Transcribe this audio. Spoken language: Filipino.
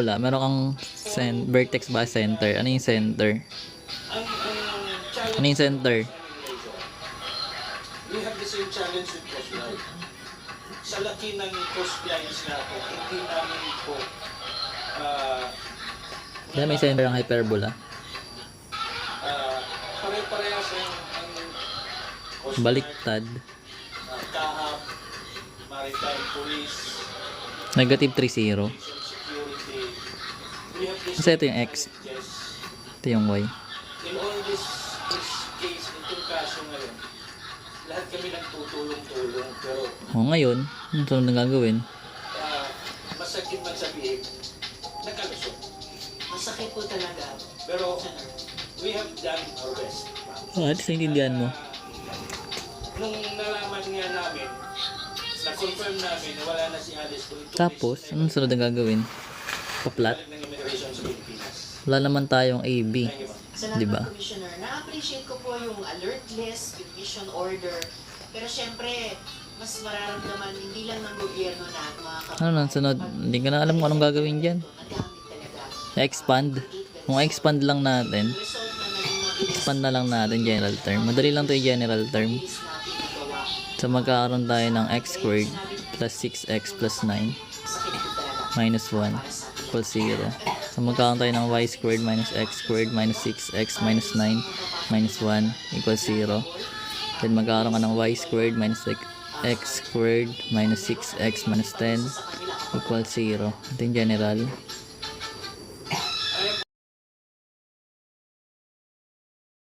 Wala, meron kang vertex ba center? Ano yung center? Ano yung center? We have the same challenge with Cosline. Sa laki ng coastlines natin, hindi namin po Kaya may center ang hyperbola. pare-parehas ang coastline, Baliktad. Kahap, Maritime Police, Negative 3-0. Security. We have this Kasi ito yung X. Ito yung Y. in all this case, itong kaso ngayon, lahat kami nagtutulong-tulong, pero O ngayon, ano sunod na gagawin? masakit man sabihin, nakalusot. Masakit po talaga. Pero we have done our best. At least naintindihan mo. Nung nalaman nga namin, na-confirm namin na wala na si Alice kung ito Tapos, anong sunod na gagawin? Pa-flat? ng immigration sa Pilipinas. Wala naman tayong AB. Thank you, ma'am. Salamat, Diba? Commissioner. Na-appreciate ko po yung alert list, yung mission order. Pero syempre, mas mararamdaman hindi lang ng gobyerno na at mga Ano nang sunod? Hindi ko na alam kung anong gagawin dyan. nagamit talaga. Expand. Kung expand lang natin, Result na naging mabilis expand na lang natin general term. Madali lang to yung general term. natin nagawa. So magkakaroon tayo ng x squared plus 6x plus 9 Sakit po talaga. minus 1 equals 0. So magkakaroon tayo ng y squared minus x squared minus 6x minus 9 minus 1 equals 0. Then magkakaroon ka ng y squared minus x squared minus 6x minus 10 equals 0. Ito yung general.